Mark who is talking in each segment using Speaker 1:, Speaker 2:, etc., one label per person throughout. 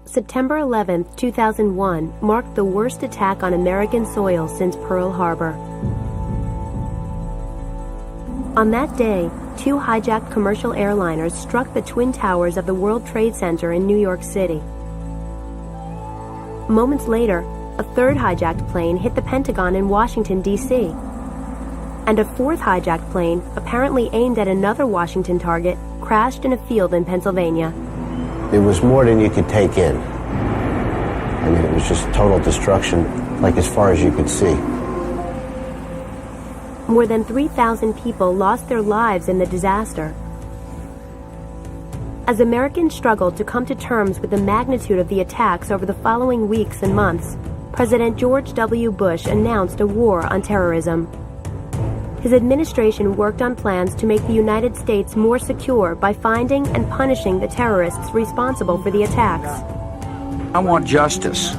Speaker 1: September 11, 2001 marked the worst attack on American soil since Pearl Harbor. On that day, two hijacked commercial airliners struck the Twin Towers of the World Trade Center in New York City. Moments later, a third hijacked plane hit the Pentagon in Washington, D.C. And a fourth hijacked plane, apparently aimed at another Washington target, crashed in a field in Pennsylvania.
Speaker 2: It was more than you could take in. I mean, it was just total destruction, like as far as you could see.
Speaker 1: More than 3,000 people lost their lives in the disaster. As Americans struggled to come to terms with the magnitude of the attacks over the following weeks and months, President George W. Bush announced a war on terrorism. His administration worked on plans to make the United States more secure by finding and punishing the terrorists responsible for the attacks.
Speaker 3: I want justice.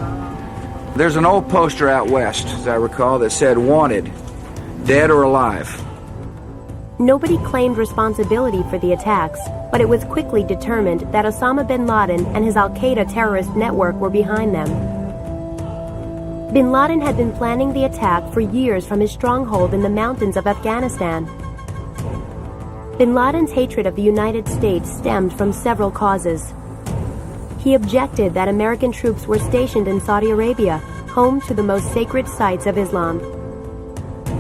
Speaker 3: There's an old poster out west, as I recall, that said, "Wanted, dead or alive."
Speaker 1: Nobody claimed responsibility for the attacks, but it was quickly determined that Osama bin Laden and his al-Qaeda terrorist network were behind them. Bin Laden had been planning the attack for years from his stronghold in the mountains of Afghanistan. Bin Laden's hatred of the United States stemmed from several causes. He objected that American troops were stationed in Saudi Arabia, home to the most sacred sites of Islam.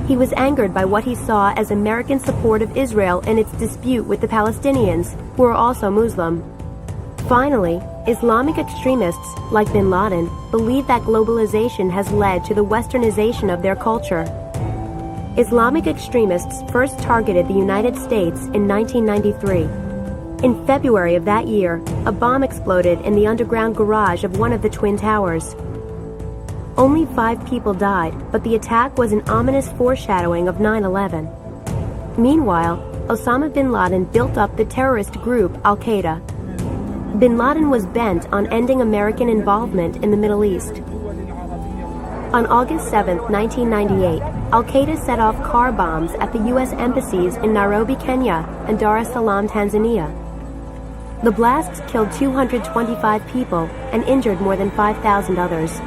Speaker 1: He was angered by what he saw as American support of Israel in its dispute with the Palestinians, who are also Muslim. Finally, Islamic extremists, like bin Laden, believe that globalization has led to the westernization of their culture. Islamic extremists first targeted the United States in 1993. In February of that year, a bomb exploded in the underground garage of one of the Twin Towers. Only 5 people died, but the attack was an ominous foreshadowing of 9/11. Meanwhile, Osama bin Laden built up the terrorist group al-Qaeda. Bin Laden was bent on ending American involvement in the Middle East. On August 7, 1998, al-Qaeda set off car bombs at the U.S. embassies in Nairobi, Kenya, and Dar es Salaam, Tanzania. The blasts killed 225 people and injured more than 5,000 others.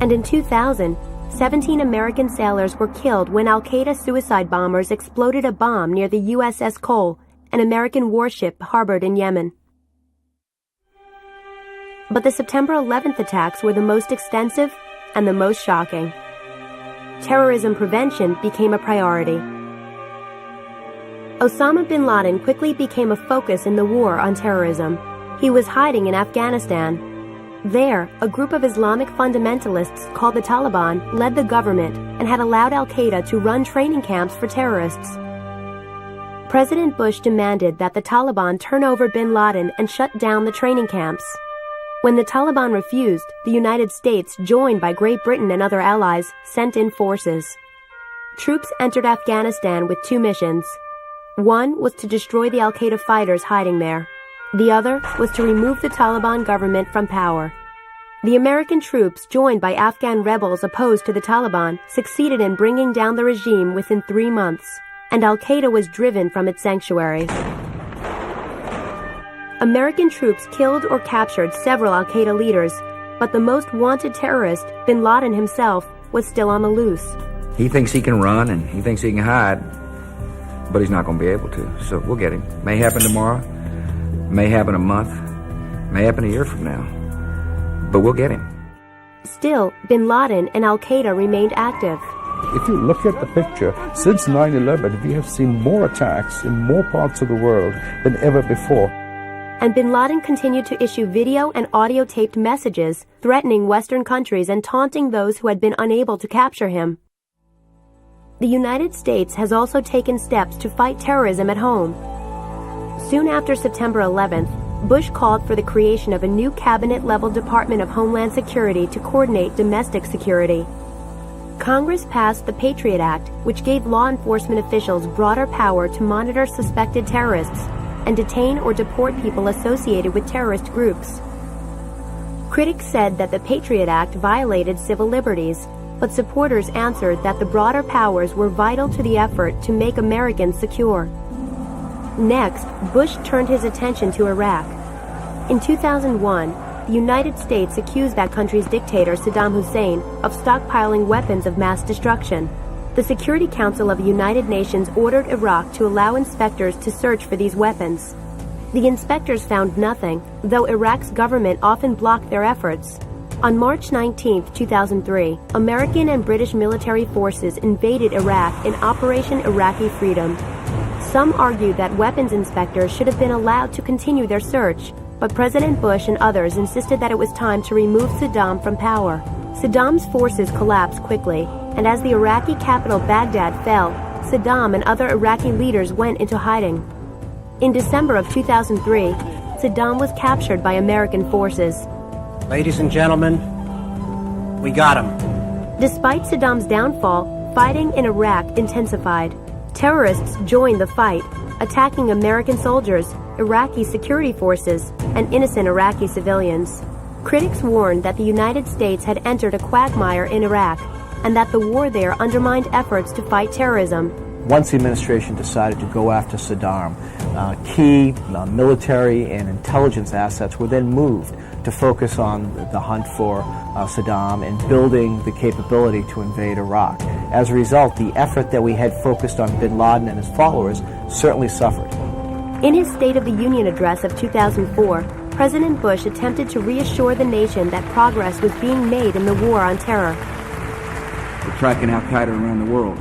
Speaker 1: And in 2000, 17 American sailors were killed when al-Qaeda suicide bombers exploded a bomb near the USS Cole, an American warship harbored in Yemen. But the September 11th attacks were the most extensive and the most shocking. Terrorism prevention became a priority. Osama bin Laden quickly became a focus in the war on terrorism. He was hiding in Afghanistan. There, a group of Islamic fundamentalists called the Taliban led the government and had allowed al-Qaeda to run training camps for terrorists. President Bush demanded that the Taliban turn over bin Laden and shut down the training camps. When the Taliban refused, the United States, joined by Great Britain and other allies, sent in forces. Troops entered Afghanistan with 2 missions. One was to destroy the al-Qaeda fighters hiding there. The other was to remove the Taliban government from power. The American troops, joined by Afghan rebels opposed to the Taliban, succeeded in bringing down the regime within 3 months, and al-Qaeda was driven from its sanctuary. American troops killed or captured several al-Qaeda leaders, but the most wanted terrorist, bin Laden himself, was still on the loose.
Speaker 3: He thinks he can run and he thinks he can hide, but he's not going to be able to. So we'll get him. May happen tomorrow, may happen a month, may happen a year from now, but we'll get him.
Speaker 1: Still, bin Laden and al-Qaeda remained active.
Speaker 4: If you look at the picture, since 9/11, we have seen more attacks in more parts of the world than ever before.
Speaker 1: And bin Laden continued to issue video and audio-taped messages threatening Western countries and taunting those who had been unable to capture him. The United States has also taken steps to fight terrorism at home. Soon after September 11th, Bush called for the creation of a new cabinet-level Department of Homeland Security to coordinate domestic security. Congress passed the Patriot Act, which gave law enforcement officials broader power to monitor suspected terrorists and detain or deport people associated with terrorist groups. Critics said that the Patriot Act violated civil liberties, but supporters answered that the broader powers were vital to the effort to make Americans secure. Next, Bush turned his attention to Iraq. In 2001, the United States accused that country's dictator Saddam Hussein of stockpiling weapons of mass destruction. The Security Council of the United Nations ordered Iraq to allow inspectors to search for these weapons. The inspectors found nothing, though Iraq's government often blocked their efforts. On March 19, 2003, American and British military forces invaded Iraq in Operation Iraqi Freedom. Some argued that weapons inspectors should have been allowed to continue their search, but President Bush and others insisted that it was time to remove Saddam from power. Saddam's forces collapsed quickly, and as the Iraqi capital Baghdad fell, Saddam and other Iraqi leaders went into hiding. In December of 2003, Saddam was captured by American forces.
Speaker 5: Ladies and gentlemen, we got him.
Speaker 1: Despite Saddam's downfall, fighting in Iraq intensified. Terrorists joined the fight, attacking American soldiers, Iraqi security forces, and innocent Iraqi civilians. Critics warned that the United States had entered a quagmire in Iraq, and that the war there undermined efforts to fight terrorism.
Speaker 6: Once the administration decided to go after Saddam, key military and intelligence assets were then moved to focus on the hunt for Saddam and building the capability to invade Iraq. As a result, the effort that we had focused on bin Laden and his followers certainly suffered.
Speaker 1: In his State of the Union address of 2004, President Bush attempted to reassure the nation that progress was being made in the war on terror.
Speaker 3: We're tracking Al-Qaeda around the world,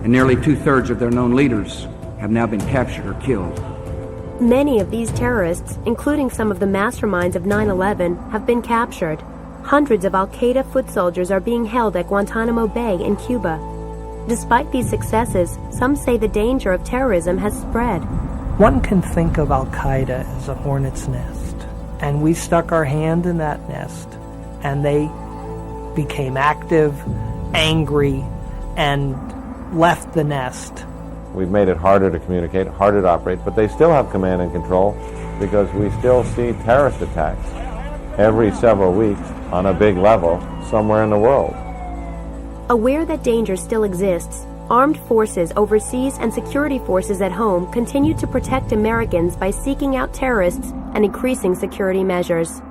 Speaker 3: and nearly two-thirds of their known leaders have now been captured or killed.
Speaker 1: Many of these terrorists, including some of the masterminds of 9/11, have been captured. Hundreds of al-Qaeda foot soldiers are being held at Guantanamo Bay in Cuba. Despite these successes, some say the danger of terrorism has spread.
Speaker 7: One can think of al-Qaeda as a hornet's nest, and we stuck our hand in that nest, and they became active, angry, and left the nest.
Speaker 8: We've made it harder to communicate, harder to operate, but they still have command and control because we still see terrorist attacks every several weeks on a big level somewhere in the world.
Speaker 1: Aware that danger still exists, armed forces overseas and security forces at home continue to protect Americans by seeking out terrorists and increasing security measures.